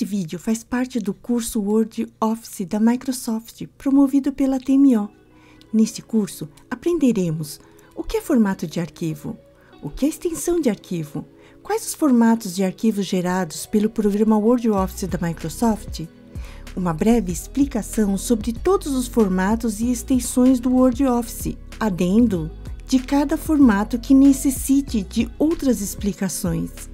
Este vídeo faz parte do curso Word Office da Microsoft, promovido pela TMO. Neste curso, aprenderemos o que é formato de arquivo, o que é extensão de arquivo, quais os formatos de arquivos gerados pelo programa Word Office da Microsoft, uma breve explicação sobre todos os formatos e extensões do Word Office, adendo de cada formato que necessite de outras explicações,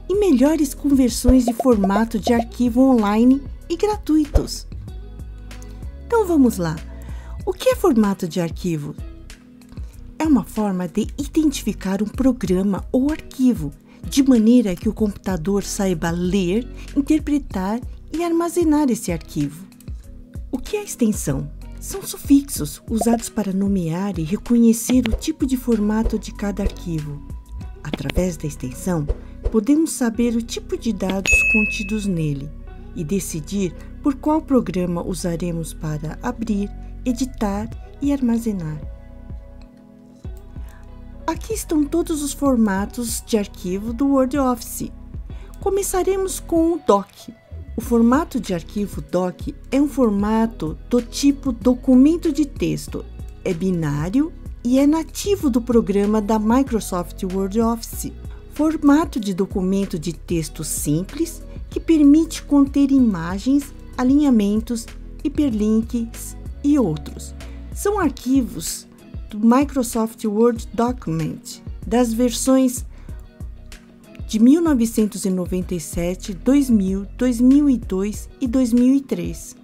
e melhores conversões de formato de arquivo online e gratuitos. Então vamos lá. O que é formato de arquivo? É uma forma de identificar um programa ou arquivo, de maneira que o computador saiba ler, interpretar e armazenar esse arquivo. O que é extensão? São sufixos usados para nomear e reconhecer o tipo de formato de cada arquivo. Através da extensão, podemos saber o tipo de dados contidos nele e decidir por qual programa usaremos para abrir, editar e armazenar. Aqui estão todos os formatos de arquivo do Word Office. Começaremos com o DOC. O formato de arquivo DOC é um formato do tipo documento de texto, é binário e é nativo do programa da Microsoft Word Office. Formato de documento de texto simples que permite conter imagens, alinhamentos, hiperlinks e outros. São arquivos do Microsoft Word Document das versões de 1997, 2000, 2002 e 2003.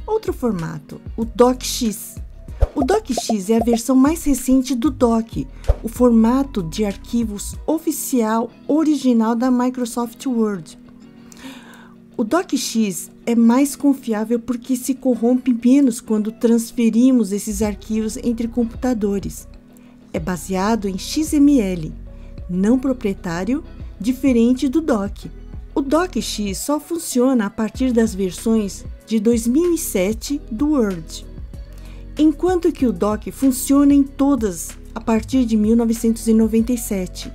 Outro formato, o DocX. O DocX é a versão mais recente do Doc, o formato de arquivos oficial original da Microsoft Word. O DocX é mais confiável porque se corrompe menos quando transferimos esses arquivos entre computadores. É baseado em XML, não proprietário, diferente do Doc. O DocX só funciona a partir das versões de 2007 do Word, enquanto que o Doc funciona em todas a partir de 1997.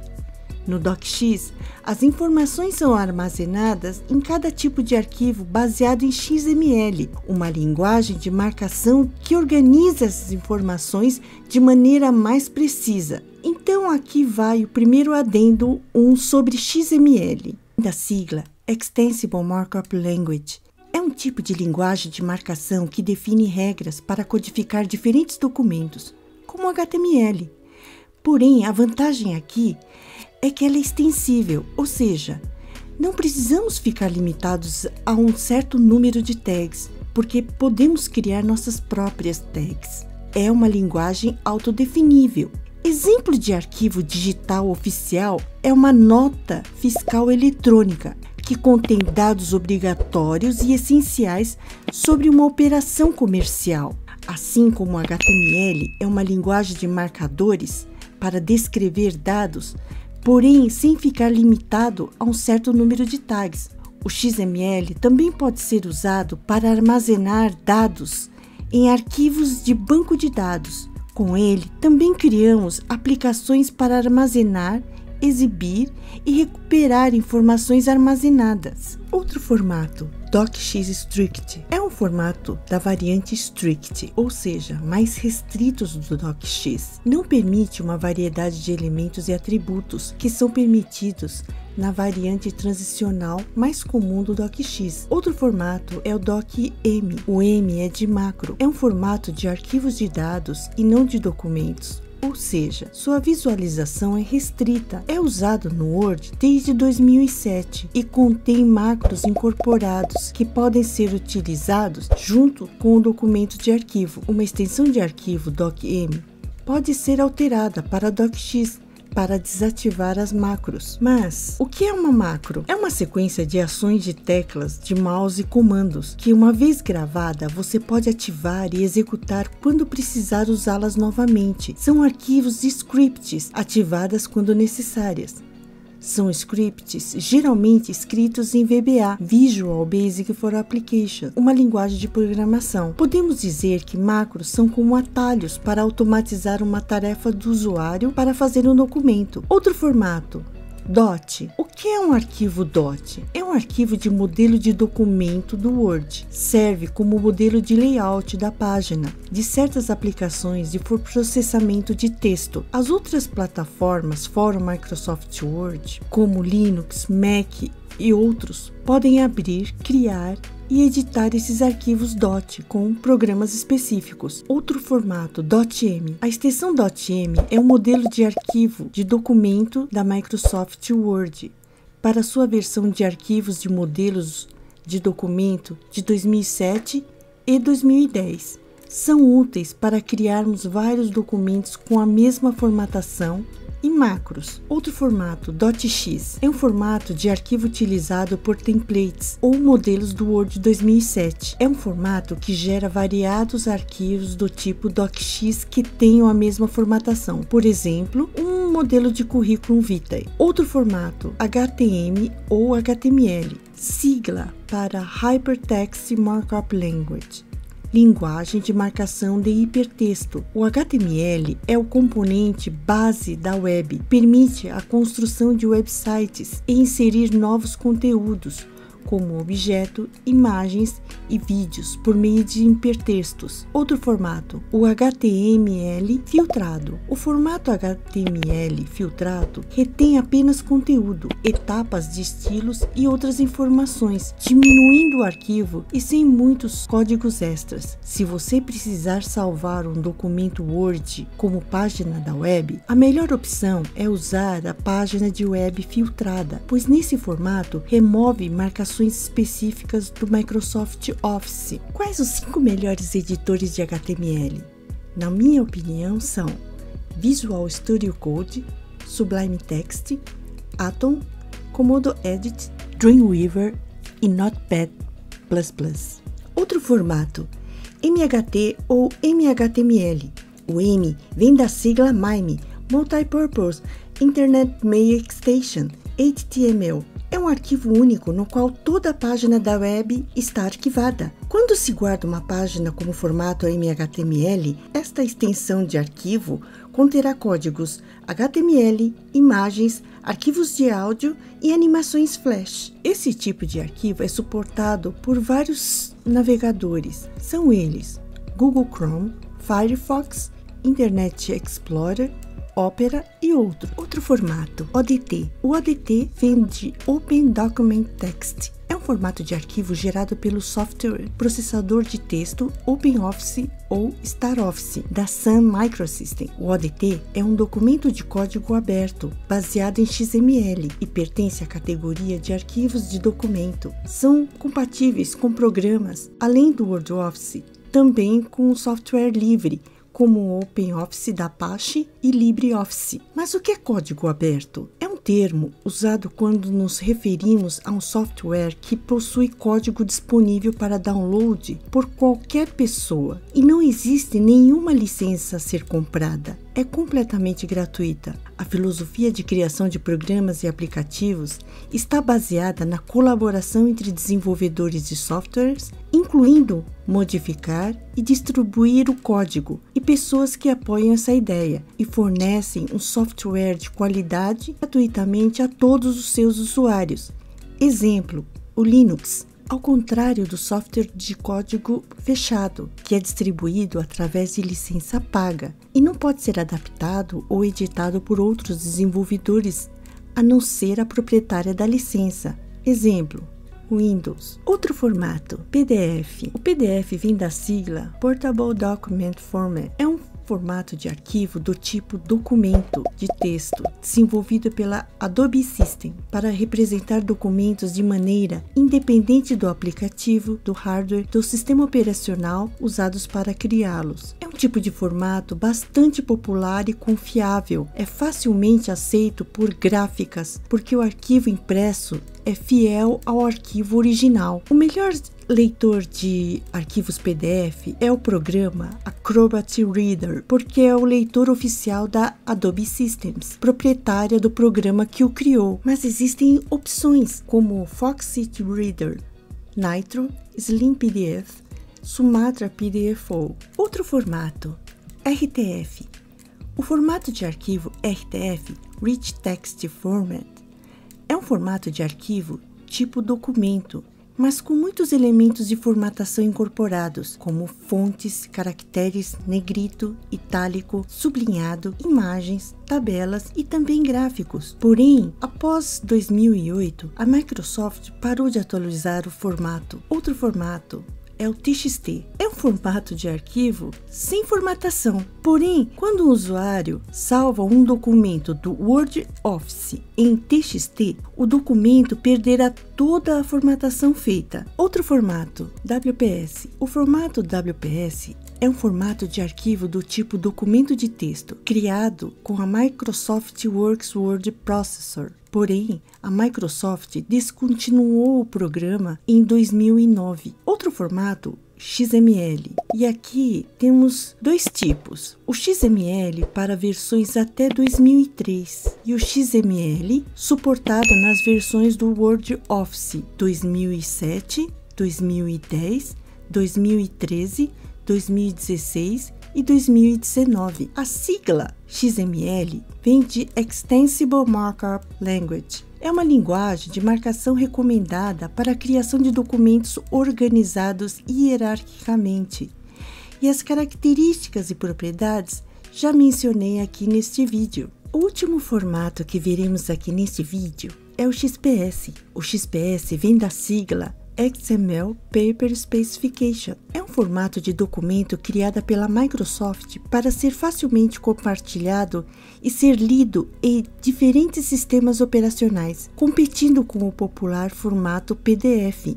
No DocX, as informações são armazenadas em cada tipo de arquivo baseado em XML, uma linguagem de marcação que organiza essas informações de maneira mais precisa. Então aqui vai o primeiro adendo sobre XML, da sigla Extensible Markup Language. É um tipo de linguagem de marcação que define regras para codificar diferentes documentos, como HTML. Porém, a vantagem aqui é que ela é extensível, ou seja, não precisamos ficar limitados a um certo número de tags, porque podemos criar nossas próprias tags. É uma linguagem autodefinível. Exemplo de arquivo digital oficial é uma nota fiscal eletrônica, que contém dados obrigatórios e essenciais sobre uma operação comercial. Assim como o HTML é uma linguagem de marcadores para descrever dados, porém sem ficar limitado a um certo número de tags. O XML também pode ser usado para armazenar dados em arquivos de banco de dados. Com ele, também criamos aplicações para armazenar, exibir e recuperar informações armazenadas. Outro formato, DocX Strict, é um formato da variante Strict, ou seja, mais restritos do DocX. Não permite uma variedade de elementos e atributos que são permitidos na variante transicional mais comum do DocX. Outro formato é o DocM. O M é de macro, é um formato de arquivos de dados e não de documentos. Ou seja, sua visualização é restrita. É usado no Word desde 2007 e contém macros incorporados que podem ser utilizados junto com o documento de arquivo. Uma extensão de arquivo DocM pode ser alterada para DocX para desativar as macros. Mas o que é uma macro? É uma sequência de ações de teclas de mouse e comandos que, uma vez gravada, você pode ativar e executar quando precisar usá-las novamente. São arquivos de scripts ativadas quando necessárias. São scripts geralmente escritos em VBA, Visual Basic for Application, uma linguagem de programação. Podemos dizer que macros são como atalhos para automatizar uma tarefa do usuário para fazer um documento. Outro formato, DOT. O que é um arquivo DOT? É um arquivo de modelo de documento do Word. Serve como modelo de layout da página de certas aplicações de processamento de texto. As outras plataformas fora o Microsoft Word, como Linux, Mac e outros, podem abrir, criar e editar esses arquivos DOT com programas específicos. Outro formato, .m. A extensão .m é um modelo de arquivo de documento da Microsoft Word para sua versão de arquivos de modelos de documento de 2007 e 2010. São úteis para criarmos vários documentos com a mesma formatação e macros. Outro formato, .x, é um formato de arquivo utilizado por templates ou modelos do Word 2007. É um formato que gera variados arquivos do tipo docx que tenham a mesma formatação. Por exemplo, um modelo de currículo vitae. Outro formato, HTML ou HTML, sigla para Hypertext Markup Language. Linguagem de marcação de hipertexto. O HTML é o componente base da web, permite a construção de websites e inserir novos conteúdos, como objeto, imagens e vídeos por meio de hipertextos. Outro formato, o HTML filtrado. O formato HTML filtrado retém apenas conteúdo, etapas de estilos e outras informações, diminuindo o arquivo e sem muitos códigos extras. Se você precisar salvar um documento Word como página da web, a melhor opção é usar a página de web filtrada, pois nesse formato remove marcações específicas do Microsoft Office. Quais os 5 melhores editores de HTML? Na minha opinião são Visual Studio Code, Sublime Text, Atom, Komodo Edit, Dreamweaver e Notepad++. Outro formato, MHT ou MHTML. O M vem da sigla MIME, Multipurpose Internet Mail Extension, HTML. É um arquivo único no qual toda a página da web está arquivada. Quando se guarda uma página como formato MHTML, esta extensão de arquivo conterá códigos HTML, imagens, arquivos de áudio e animações Flash. Esse tipo de arquivo é suportado por vários navegadores. São eles: Google Chrome, Firefox, Internet Explorer, Opera e outro formato, ODT. O ODT vem de Open Document Text. É um formato de arquivo gerado pelo software processador de texto OpenOffice ou StarOffice da Sun Microsystem. O ODT é um documento de código aberto baseado em XML e pertence à categoria de arquivos de documento. São compatíveis com programas além do WordOffice, também com software livre, como o OpenOffice da Apache e LibreOffice. Mas o que é código aberto? É um termo usado quando nos referimos a um software que possui código disponível para download por qualquer pessoa e não existe nenhuma licença a ser comprada. É completamente gratuita. A filosofia de criação de programas e aplicativos está baseada na colaboração entre desenvolvedores de softwares, incluindo modificar e distribuir o código, e pessoas que apoiam essa ideia e fornecem um software de qualidade gratuitamente a todos os seus usuários. Exemplo, o Linux. Ao contrário do software de código fechado, que é distribuído através de licença paga e não pode ser adaptado ou editado por outros desenvolvedores, a não ser a proprietária da licença. Exemplo, Windows. Outro formato, PDF. O PDF vem da sigla Portable Document Format. É um formato de arquivo do tipo documento de texto, desenvolvido pela Adobe System para representar documentos de maneira independente do aplicativo, do hardware, do sistema operacional usados para criá-los. É um tipo de formato bastante popular e confiável. É facilmente aceito por gráficas, porque o arquivo impresso é fiel ao arquivo original. O melhor leitor de arquivos PDF é o programa Acrobat Reader, porque é o leitor oficial da Adobe Systems, proprietária do programa que o criou. Mas existem opções como Foxit Reader, Nitro, Slim PDF, Sumatra PDFO. Outro formato, RTF. O formato de arquivo RTF, Rich Text Format, é um formato de arquivo tipo documento, mas com muitos elementos de formatação incorporados, como fontes, caracteres, negrito, itálico, sublinhado, imagens, tabelas e também gráficos. Porém, após 2008, a Microsoft parou de atualizar o formato. Outro formato é o TXT. É um formato de arquivo sem formatação. Porém, quando o usuário salva um documento do Word Office em TXT, o documento perderá toda a formatação feita. Outro formato, WPS. O formato WPS é um formato de arquivo do tipo documento de texto, criado com a Microsoft Works Word Processor. Porém, a Microsoft descontinuou o programa em 2009. Outro formato, XML. E aqui temos dois tipos. O XML para versões até 2003 e o XML suportado nas versões do Word Office 2007, 2010, 2013, 2016 e 2019. A sigla XML vem de Extensible Markup Language. É uma linguagem de marcação recomendada para a criação de documentos organizados hierarquicamente. E as características e propriedades já mencionei aqui neste vídeo. O último formato que veremos aqui neste vídeo é o XPS. O XPS vem da sigla XML Paper Specification. É um formato de documento criado pela Microsoft para ser facilmente compartilhado e ser lido em diferentes sistemas operacionais, competindo com o popular formato PDF.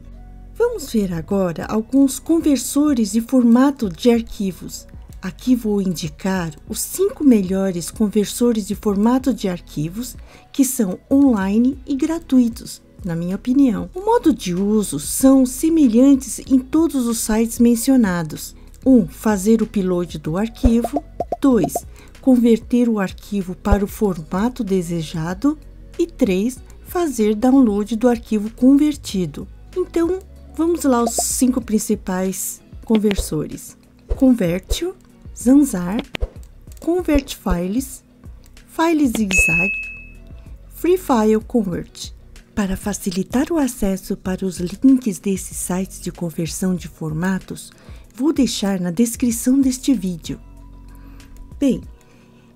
Vamos ver agora alguns conversores de formato de arquivos. Aqui vou indicar os 5 melhores conversores de formato de arquivos que são online e gratuitos. Na minha opinião, o modo de uso são semelhantes em todos os sites mencionados. 1. Fazer o upload do arquivo. 2. Converter o arquivo para o formato desejado. E 3. Fazer download do arquivo convertido. Então, vamos lá aos 5 principais conversores. Convertio, Zanzar, Convertfiles, FileZigzag, Free File Convert. Para facilitar o acesso para os links desses sites de conversão de formatos, vou deixar na descrição deste vídeo. Bem,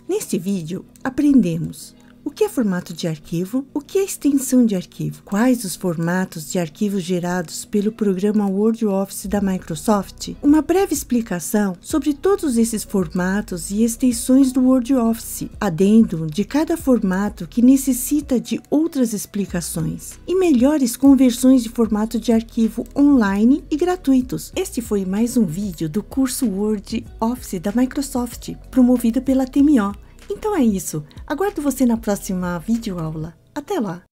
neste vídeo aprendemos o que é formato de arquivo, o que é extensão de arquivo, quais os formatos de arquivos gerados pelo programa Word Office da Microsoft, uma breve explicação sobre todos esses formatos e extensões do Word Office, adendo de cada formato que necessita de outras explicações, e melhores conversões de formato de arquivo online e gratuitos. Este foi mais um vídeo do curso Word Office da Microsoft, promovido pela TMO. Então é isso, aguardo você na próxima videoaula. Até lá!